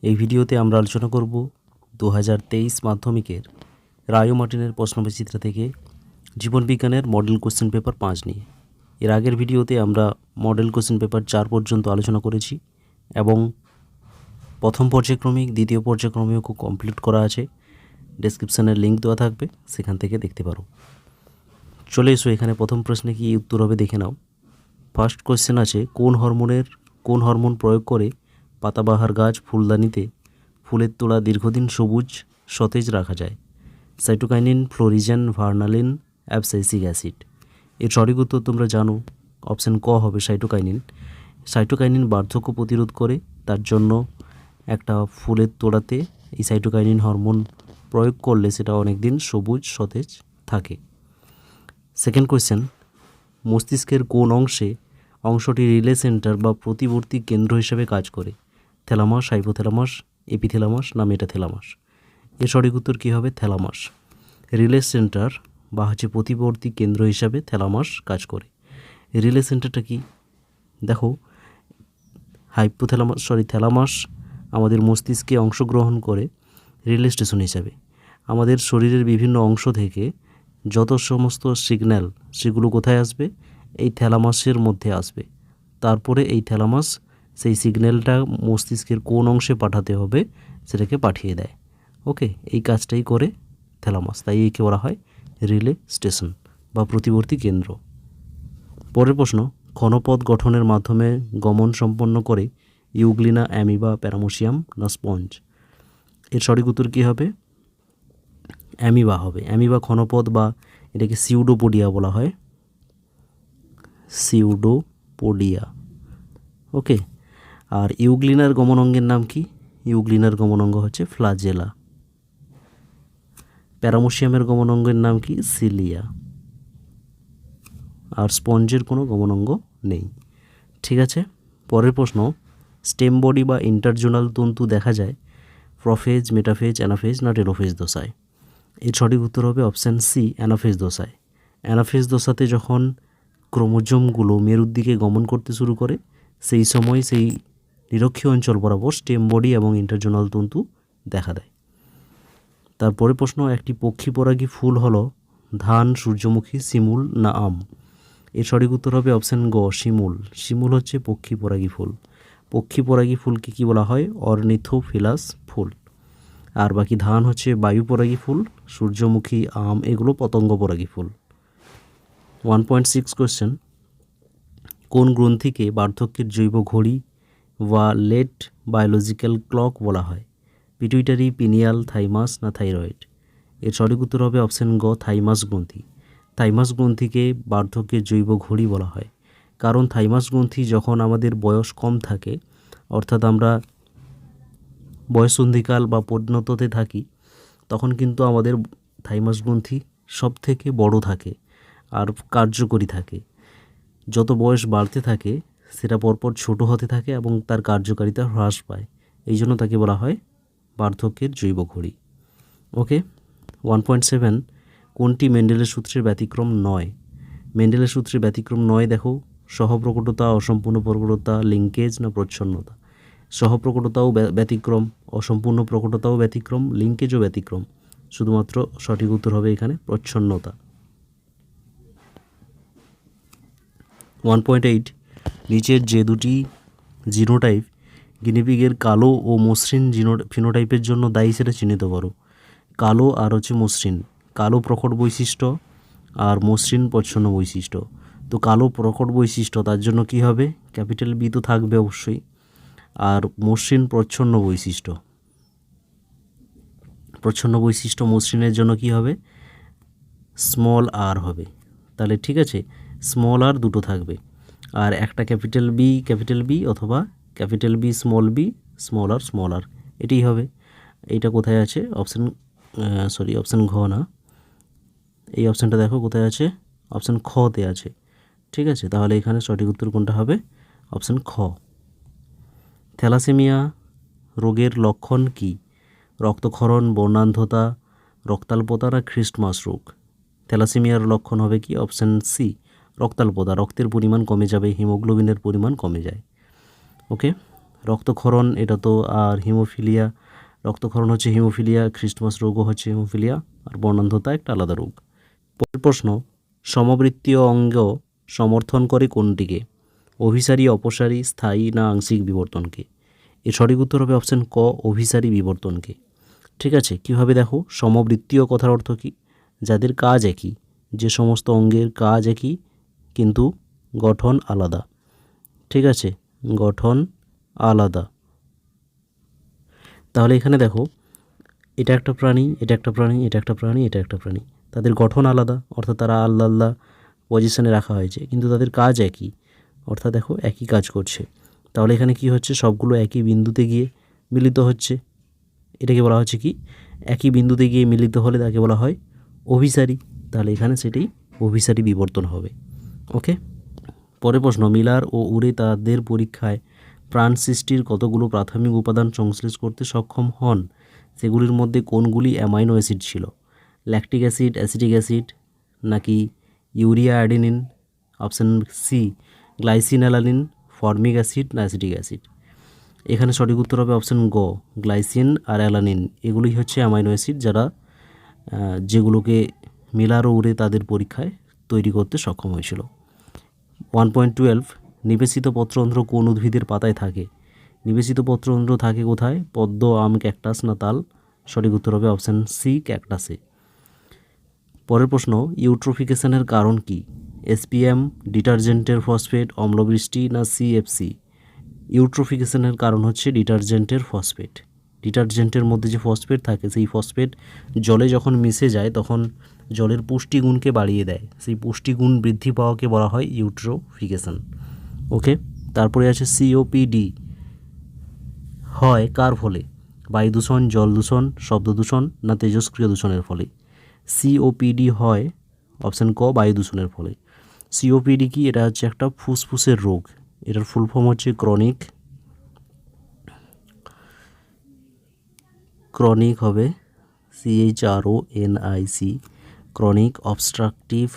এই ভিডিওতে আমরা আলোচনা করব 2023 মাধ্যমিকের রায় ও মার্টিনের প্রশ্নবিচিত্র থেকে জীবনবিজ্ঞানের মডেল কোশ্চেন পেপার 5 নিয়ে। এর আগের ভিডিওতে আমরা মডেল কোশ্চেন পেপার 4 পর্যন্ত আলোচনা করেছি এবং প্রথম পর্যায়ক্রমিক দ্বিতীয় পর্যায়ক্রমিকও কমপ্লিট করা আছে। ডেসক্রিপশনের লিঙ্ক দেওয়া থাকবে, সেখান থেকে দেখতে পারো। চলে এসো, এখানে প্রথম প্রশ্নে কি উত্তর হবে দেখে নাও। ফার্স্ট কোশ্চেন আছে, কোন হরমোন প্রয়োগ করে পাতাবাহার গাছ ফুলদানিতে ফুলের তোড়া দীর্ঘদিন সবুজ সতেজ রাখা যায়? Cytokinin, florigen, vernalin, abscisic acid. এর সঠিক উত্তর তোমরা জানো, অপশান ক হবে সাইটোকাইনিন। সাইটোকাইনিন বার্ধক্য প্রতিরোধ করে, তার জন্য একটা ফুলের তোড়াতে এই সাইটোকাইনিন হরমোন প্রয়োগ করলে সেটা অনেক দিন সবুজ সতেজ থাকে। সেকেন্ড কোয়েশ্চেন, মস্তিষ্কের কোন অংশটি রিলে সেন্টার বা প্রতিবর্তী কেন্দ্র হিসেবে কাজ করে? থ্যালামাস, হাইপোথ্যালামাস, এপিথ্যালামাস না মেটাথ্যালামাস? এর সঠিক উত্তর কী হবে? থ্যালামাস। রিলে সেন্টার বা প্রতিবর্তী কেন্দ্র হিসাবে থ্যালামাস কাজ করে। রিলে সেন্টারটা কি দেখো, থ্যালামাস আমাদের মস্তিষ্কে অংশগ্রহণ করে রিলে স্টেশন হিসাবে। আমাদের শরীরের বিভিন্ন অংশ থেকে যত সমস্ত সিগন্যাল, সেগুলো কোথায় আসবে? এই থ্যালামাসের মধ্যে আসবে। তারপরে এই থ্যালামাস সেই সিগন্যালটা মস্তিষ্কের কোন অংশে পাঠাতে হবে সেটাকে পাঠিয়ে দেয়। ওকে, এই কাজটাই করে থ্যালামাস, তাই একে বলা হয় রিলে স্টেশন বা প্রতিবর্তী কেন্দ্র। পরের প্রশ্ন, ঘনপথ গঠনের মাধ্যমে গমন সম্পন্ন করে ইউগ্লিনা, অ্যামিবা, প্যারামোসিয়াম না স্পঞ্জ? এর সঠিক উত্তর কী হবে? অ্যামিবা হবে। অ্যামিবা ঘনপথ বা এটাকে সিউডোপোডিয়া বলা হয়, সিউডোপোডিয়া। ওকে, আর ইউগ্লিনার গমন অঙ্গের নাম কি? ইউগ্লিনার গমন অঙ্গ হচ্ছে ফ্লাজেলা। প্যারামোসিয়ামের গমন অঙ্গের নাম কি? সিলিয়া। আর স্পঞ্জের কোনো গমন অঙ্গ নেই। ঠিক আছে, পরের প্রশ্ন, স্টেম বডি বা ইন্টারজোনাল তন্তু দেখা যায় প্রোফেজ, মেটাফেজ, অ্যানাফেজ না টেলোফেজ দশায়? এর সঠিক উত্তর হবে অপশান সি, অ্যানাফেজ দশায়। অ্যানাফেজ দশাতে যখন ক্রোমোজোমগুলো মেরুর দিকে গমন করতে শুরু করে, সেই সময় সেই নিরক্ষীয় অঞ্চল বরাবর স্টেম বডি এবং ইন্টারজোনাল তন্তু দেখা দেয়। তারপরে প্রশ্ন, একটি পক্ষী পরাগী ফুল হলো ধান, সূর্যমুখী, শিমুল না আম? এর সঠিক উত্তর হবে অপশান গ, শিমুল। শিমুল হচ্ছে পক্ষী পরাগী ফুল। পক্ষী পরাগী ফুলকে কী বলা হয়? অর্নিথোফিলাস ফুল। আর বাকি ধান হচ্ছে বায়ু পরাগী ফুল, সূর্যমুখী, আম এগুলো পতঙ্গ পরাগী ফুল। 1.6 কোয়েশ্চেন, কোন গ্রন্থিকে বার্ধক্যের জৈব ঘড়ি বা লেট বায়োলজিক্যাল ক্লক বলা হয়? পিটুইটারি, পিনিয়াল, থাইমাস না থাইরয়েড? এর সঠিক উত্তর হবে অপশান গ, থাইমাস গ্রন্থি। থাইমাস গ্রন্থিকে বার্ধক্যের জৈব ঘড়ি বলা হয়, কারণ থাইমাস গ্রন্থি যখন আমাদের বয়স কম থাকে, অর্থাৎ আমরা বয়সন্ধিকাল বা পরিণততে থাকি, তখন কিন্তু আমাদের থাইমাস গ্রন্থি সব থেকে বড় থাকে আর কার্যকরী থাকে। যত বয়স বাড়তে থাকে সেটা পরপর ছোট হতে থাকে এবং তার কার্যকারিতা হ্রাস পায়। এই জন্য তাকে বলা হয় বার্ধক্যের জৈব ঘড়ি। ওকে, 1.7, কোনটি মেন্ডেলের সূত্রের ব্যতিক্রম নয়? মেন্ডেলের সূত্রের ব্যতিক্রম নয় দেখো, সহপ্রকটতা, অসম্পূর্ণ প্রকটতা, লিঙ্কেজ না প্রচ্ছন্নতা? সহপ্রকটতাও ব্যতিক্রম, অসম্পূর্ণ প্রকটতাও ব্যতিক্রম, লিঙ্কেজও ব্যতিক্রম। শুধুমাত্র সঠিক উত্তর হবে এখানে প্রচ্ছন্নতা। 1.8, নিচের যে দুটি জিনোটাইপ গিনিপিগের কালো ও মসৃণ ফিনোটাইপের জন্য দায়ী সেটা চিহ্নিত করো। কালো আর হচ্ছে মসৃণ, কালো প্রকট বৈশিষ্ট্য আর মসৃণ প্রচ্ছন্ন বৈশিষ্ট্য। তো কালো প্রকট বৈশিষ্ট্য, তার জন্য কি হবে? ক্যাপিটাল বি তো থাকবে অবশ্যই। আর মসৃণ প্রচ্ছন্ন বৈশিষ্ট্য, মসৃণের জন্য কি হবে? স্মল আর হবে। তাহলে ঠিক আছে, স্মল আর দুটো থাকবে, আর একটা ক্যাপিটাল বি অথবা ক্যাপিটাল বি, স্মল আর, এটাই হবে। এইটা কোথায় আছে? অপশান ঘ না, এই অপশানটা দেখো কোথায় আছে, অপশান খতে আছে। ঠিক আছে, তাহলে এখানে সঠিক উত্তর কোনটা হবে? অপশান খ। থ্যালাসেমিয়া রোগের লক্ষণ কি? রক্তক্ষরণ, বর্ণান্ধতা, রক্তাল্পতা না খ্রিস্টমাস রোগ? থ্যালাসেমিয়ার লক্ষণ হবে কি? অপশান সি, রক্তাল্পতা। রক্তের পরিমাণ কমে যাবে, হিমোগ্লোবিনের পরিমাণ কমে যায়। ওকে, রক্তক্ষরণ এটা তো, আর হিমোফিলিয়া, রক্তক্ষরণ হচ্ছে হিমোফিলিয়া, খ্রিস্টমাস রোগও হচ্ছে হিমোফিলিয়া, আর বর্ণান্ধতা একটা আলাদা রোগ। পরের প্রশ্ন, সমবৃত্তীয় অঙ্গ সমর্থন করে কোনটিকে? অভিসারী, অপসারী, স্থায়ী না আংশিক বিবর্তনকে? এর সঠিক উত্তর হবে অপশন ক, অভিসারী বিবর্তনকে। ঠিক আছে, কীভাবে দেখো, সমবৃত্তীয় কথার অর্থ কী? যাদের কাজ একই, যে সমস্ত অঙ্গের কাজ একই কিন্তু গঠন আলাদা। ঠিক আছে, গঠন আলাদা। তাহলে এখানে দেখো, এটা একটা প্রাণী, এটা একটা প্রাণী, এটা একটা প্রাণী, এটা একটা প্রাণী, তাদের গঠন আলাদা, অর্থাৎ তারা আলাদা আলাদা পজিশনে রাখা হয়েছে, কিন্তু তাদের কাজ একই, অর্থাৎ দেখো একই কাজ করছে। তাহলে এখানে কি হচ্ছে, সবগুলো একই বিন্দুতে গিয়ে মিলিত হচ্ছে। এটাকে বলা হচ্ছে কি, একই বিন্দুতে গিয়ে মিলিত হলে তাকে বলা হয় অভিসারী। তাহলে এখানে সেটাই অভিসারী বিবর্তন হবে। ওকে, পরের প্রশ্ন, মিলার ও উরে তাদের পরীক্ষায় প্রাণ সৃষ্টির কতগুলো প্রাথমিক উপাদান সংশ্লেষ করতে সক্ষম হন? সেগুলির মধ্যে কোনগুলি অ্যামাইনো অ্যাসিড ছিল? ল্যাকটিক অ্যাসিড, অ্যাসিটিক অ্যাসিড, নাকি urea adenine, option C glycine alanine, formic acid না অ্যাসিটিক অ্যাসিড? এখানে সঠিক উত্তর হবে অপশান গ, গ্লাইসিন আর অ্যালানিন। এগুলোই হচ্ছে অ্যামাইনো অ্যাসিড যারা যেগুলোকে মিলার ও উরে তাদের পরীক্ষায় তৈরি করতে সক্ষম হয়েছিল। 1.12, নিবেশিত পত্ররন্ধ্র কোন উদ্ভিদের পাতায় থাকে? নিবেশিত পত্ররন্ধ্র থাকে কোথায়? পদ্ম, আম, ক্যাকটাস না তাল? সঠিক উত্তর হবে অপশান সি, ক্যাকটাসে। পরের প্রশ্ন, ইউট্রোফিকেশনের কারণ কি? এসপিএম, ডিটারজেন্টের ফসফেট, অম্লবৃষ্টি না সিএফসি? ইউট্রোফিকেশনের কারণ হচ্ছে ডিটারজেন্টের ফসফেট। ডিটারজেন্টের মধ্যে যে ফসফেট থাকে, সেই ফসফেট জলে যখন মিশে যায় তখন জলের পুষ্টিগুণকে বাড়িয়ে দেয়, সেই পুষ্টিগুণ বৃদ্ধি পাওয়াকে বলা হয় ইউট্রোফিকেশন। ওকে, তারপরে আছে সিওপিডি হয় কার ফলে? বায়ু দূষণ, জল দূষণ, শব্দ দূষণ না তেজস্ক্রিয় দূষণের ফলে? সিওপিডি হয় অপশান ক, বায়ু দূষণের ফলে। সিওপিডি কি? এটা হচ্ছে একটা ফুসফুসের রোগ। এটার ফুল ফর্ম হচ্ছে ক্রনিক হবে CHRONIC, chronic obstructive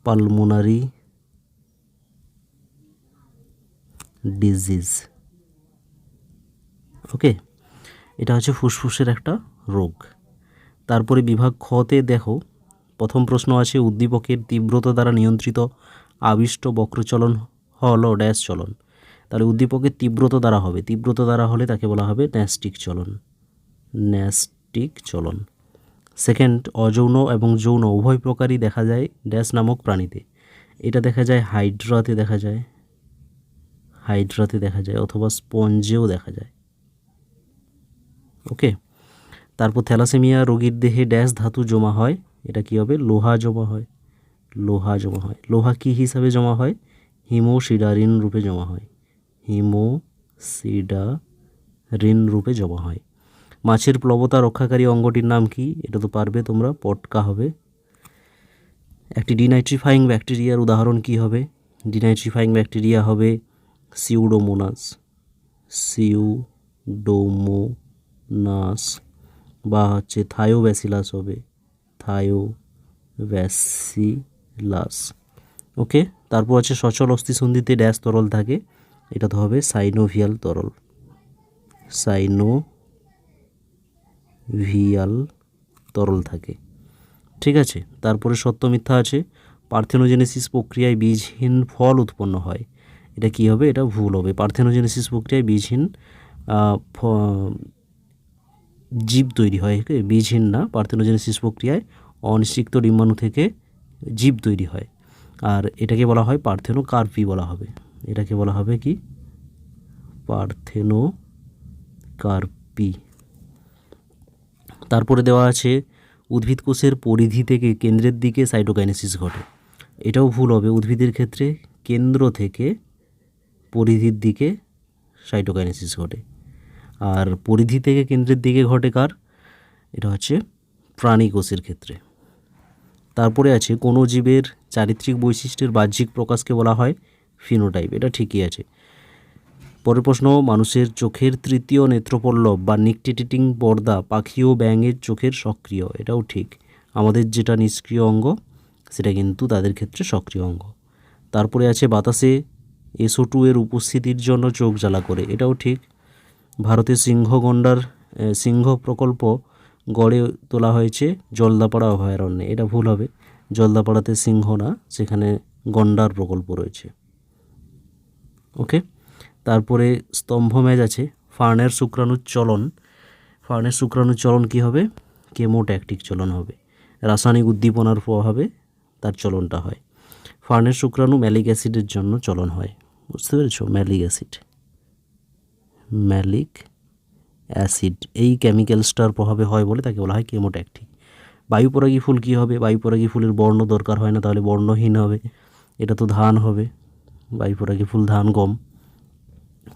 pulmonary disease. Okay, এটা হচ্ছে ফুসফুসের একটা রোগ। তারপরে বিভাগ খতে দেখো, প্রথম প্রশ্ন আছে, উদ্দীপকের তীব্রতা দ্বারা নিয়ন্ত্রিত আবিষ্ট বক্রচলন হলো ড্যাশ চলন। তাহলে উদ্দীপকের তীব্রতা দ্বারা হবে, তীব্রতা দ্বারা হলে তাকে বলা হবে ন্যাস্টিক চলন, ন্যাস্টিক চলন। সেকেন্ড, অযৌন এবং যৌন উভয় প্রকারই দেখা যায় ড্যাশ নামক প্রাণীতে। এটা দেখা যায় হাইড্রাতে দেখা যায় অথবা স্পঞ্জেও দেখা যায়। ওকে, তারপর থ্যালাসেমিয়া রোগীর দেহে ড্যাশ ধাতু জমা হয়। এটা কি হবে? লোহা জমা হয়। লোহা কি হিসাবে জমা হয়? হিমোসিডারিন রূপে জমা হয়। মাছের প্লবতা রক্ষাকারী অঙ্গটির নাম কি? এটা তো পারবে তোমরা, পটকা হবে। একটি ডিনাইট্রিফাইং ব্যাকটেরিয়ার উদাহরণ কি হবে? ডিনাইট্রিফাইং ব্যাকটেরিয়া হবে সিউডোমোনাস বা হচ্ছে থায়োব্যাসিলাস হবে, থায়োব্যাসিলাস। ওকে, তারপর আছে সচল অস্থিসন্ধিতে ড্যাশ তরল থাকে। এটা তো হবে সাইনোভিয়াল তরল থাকে। ঠিক আছে, তারপরে সত্য মিথ্যা আছে, পার্থেনোজেনেসিস প্রক্রিয়ায় বীজহীন ফল উৎপন্ন হয়। এটা কি হবে? এটা ভুল হবে। পার্থেনোজেনেসিস প্রক্রিয়ায় বীজহীন জীব তৈরি হয়, বীজহীন না। পার্থেনোজেনেসিস প্রক্রিয়ায় অনিষিক্ত ডিম্বাণু থেকে জীব তৈরি হয়, আর এটাকে বলা হয় পার্থেনোকার্পি বলা হবে। এটাকে বলা হবে কি? পার্থেনোকার্পি। তারপরে দেওয়া আছে, উদ্ভিদ কোষের পরিধি থেকে কেন্দ্রের দিকে সাইটোকাইনেসিস ঘটে। এটাও ভুল হবে। উদ্ভিদের ক্ষেত্রে কেন্দ্র থেকে পরিধির দিকে সাইটোকাইনেসিস ঘটে, আর পরিধি থেকে কেন্দ্রের দিকে ঘটে কার? এটা হচ্ছে প্রাণী কোষের ক্ষেত্রে। তারপরে আছে, কোনো জীবের চারিত্রিক বৈশিষ্ট্যের বাহ্যিক প্রকাশকে বলা হয় ফিনোটাইপ। এটা ঠিকই আছে। পরের প্রশ্ন, মানুষের চোখের তৃতীয় নেত্রপল্লব বা নিকটেটিং পর্দা পাখি ও ব্যাঙের চোখের সক্রিয়। এটাও ঠিক। আমাদের যেটা নিষ্ক্রিয় অঙ্গ সেটা কিন্তু তাদের ক্ষেত্রে সক্রিয় অঙ্গ। তারপরে আছে, বাতাসে SO2 এর উপস্থিতির জন্য চোখ জ্বালা করে, এটাও ঠিক। ভারতে সিংহ প্রকল্প গড়ে তোলা হয়েছে জলদাপাড়া অভয়ারণ্যে, এটা ভুল হবে। জলদাপাড়াতে সিংহ না, সেখানে গন্ডার প্রকল্প রয়েছে। ওকে, তারপরে স্তম্ভ ম্যাচ আছে। ফার্নের শুক্রাণুর চলন কী হবে? কেমোট্যাকটিক চলন হবে। রাসায়নিক উদ্দীপনার প্রভাবে তার চলনটা হয়। ফার্নের শুক্রাণু ম্যালিক অ্যাসিডের জন্য চলন হয়, বুঝতে পেরেছো? ম্যালিক অ্যাসিড এই কেমিক্যালসটার প্রভাবে হয় বলে তাকে বলা হয় কেমোট্যাকটিক। বায়ুপরাগী ফুল কী হবে? বায়ুপরাগী ফুলের বর্ণ দরকার হয় না, তাহলে বর্ণহীন হবে, এটা তো ধান হবে। বায়ুপরাগী ফুল ধান, গম।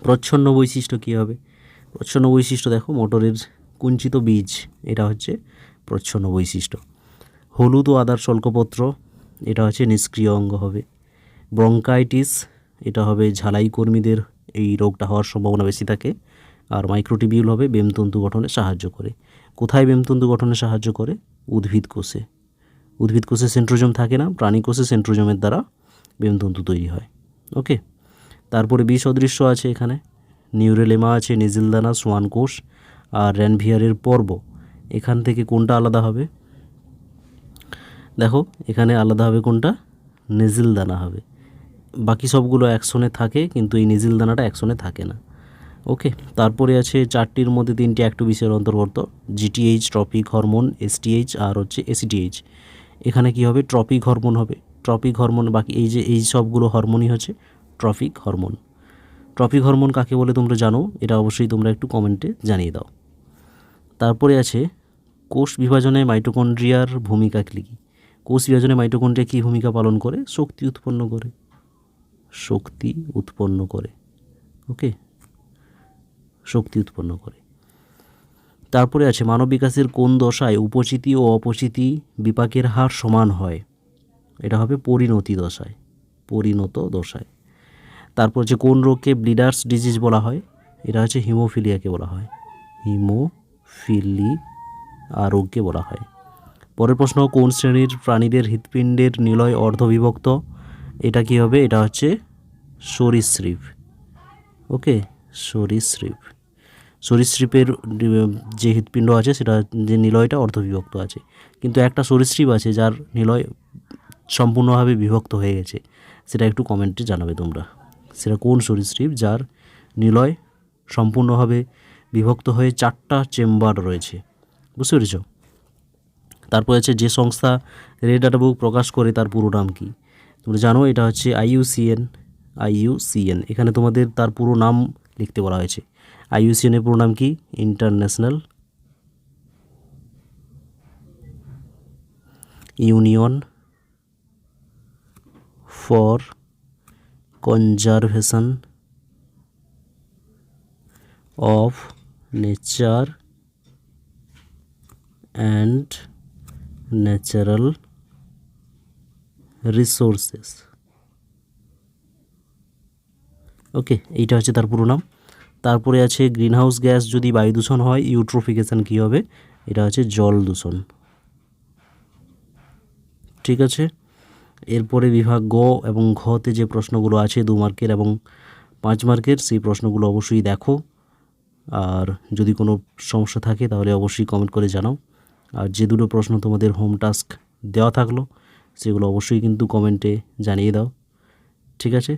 প্রচ্ছন্ন বৈশিষ্ট্য কী হবে? প্রচ্ছন্ন বৈশিষ্ট্য দেখো, মোটরের কুঞ্চিত বীজ, এটা হচ্ছে প্রচ্ছন্ন বৈশিষ্ট্য। হলুদ ও আদার শল্কপত্র, এটা হচ্ছে নিষ্ক্রিয় অঙ্গ হবে। ব্রঙ্কাইটিস, এটা হবে ঝালাই কর্মীদের এই রোগটা হওয়ার সম্ভাবনা বেশি থাকে। আর মাইক্রোটিবিউল হবে বেমতন্তু গঠনে সাহায্য করে। কোথায় বেমতন্তু গঠনে সাহায্য করে? উদ্ভিদ কোষে সেন্ট্রোজোম থাকে না, প্রাণী কোষে সেন্ট্রোজোমের দ্বারা বেমতন্তু তৈরি হয়। ওকে, তারপরে বিষ অদৃশ্য আছে এখানে। নিউরেলেমা আছে, নেজিলদানা, সোয়ান কোষ আর র্যানভিয়ারের পর্ব। এখান থেকে কোনটা আলাদা হবে? দেখো এখানে আলাদা হবে কোনটা? নেজিলদানা হবে। বাকি সবগুলো অ্যাকশনে থাকে, কিন্তু এই নেজিলদানাটা অ্যাকশনে থাকে না। ওকে, তারপরে আছে 4টির মধ্যে 3টি অ্যাক্টোবিসের অন্তর্গত। জিটিএইচ ট্রপিক হরমোন, এসটিএইচ আর হচ্ছে এসিটিএইচ। এখানে কি হবে? ট্রপিক হরমোন হবে। ট্রপিক হরমোন, বাকি এই সবগুলো হরমোনই হচ্ছে ট্রপিক হরমোন। ট্রপিক হরমোন কাকে বলে তোমরা জানো? এটা অবশ্যই তোমরা একটু কমেন্টে জানিয়ে দাও। তারপরে আছে কোষ বিভাজনে মাইটোকন্ড্রিয়ার ভূমিকা কী? কোষ বিভাজনে মাইটোকন্ড্রিয়া কী ভূমিকা পালন করে? শক্তি উৎপন্ন করে। ওকে, শক্তি উৎপন্ন করে। তারপরে আছে মানব বিকাশের কোন দশায় উপচিতি ও অপচিতি বিপাকের হার সমান হয়? এটা হবে পরিণত দশায়। তারপর হচ্ছে কোন রোগকে ব্লিডার্স ডিজিজ বলা হয়? এটা হচ্ছে হিমোফিলিয়াকে বলা হয়, রোগকে বলা হয়। পরের প্রশ্ন, কোন শ্রেণীর প্রাণীদের হৃৎপিণ্ডের নিলয় অর্ধবিভক্ত? এটা কি হবে? এটা হচ্ছে সরীসৃপ। ওকে, সরীসৃপের যে হৃৎপিণ্ড আছে সেটা যে নিলয়টা অর্ধবিভক্ত আছে, কিন্তু একটা সরীসৃপ আছে যার নিলয় সম্পূর্ণভাবে বিভক্ত হয়ে গেছে, সেটা একটু কমেন্টে জানাবে তোমরা। সেটা কোন সরীসৃপ যার নিলয় সম্পূর্ণভাবে বিভক্ত হয়ে 4টা চেম্বার রয়েছে? বুঝতে পেরেছ? তারপর আছে যে সংস্থা রেড ডাটা বুক প্রকাশ করে তার পুরো নাম কি? তোমরা জানো এটা হচ্ছে IUCN। এখানে তোমাদের তার পুরো নাম লিখতে বলা হয়েছে। IUCN এর পুরো নাম কি? International Union for Conservation of Nature and Natural Resources. Okay, এইটা হচ্ছে তার পুরো নাম। তারপরে আছে গ্রিনহাউস গ্যাস যদি বায়ু দূষণ হয়, ইউট্রোফিকেশন কী হবে? এটা হচ্ছে জল দূষণ। ঠিক আছে, এরপরে বিভাগ গ এবং ঘতে যে প্রশ্নগুলো আছে 2 মার্কের এবং 5 মার্কের, সেই প্রশ্নগুলো অবশ্যই দেখো। আর যদি কোনো সমস্যা থাকে তাহলে অবশ্যই কমেন্ট করে জানাও। আর যে দুটো প্রশ্ন তোমাদের হোম টাস্ক দেওয়া থাকলো সেগুলো অবশ্যই কিন্তু কমেন্টে জানিয়ে দাও। ঠিক আছে।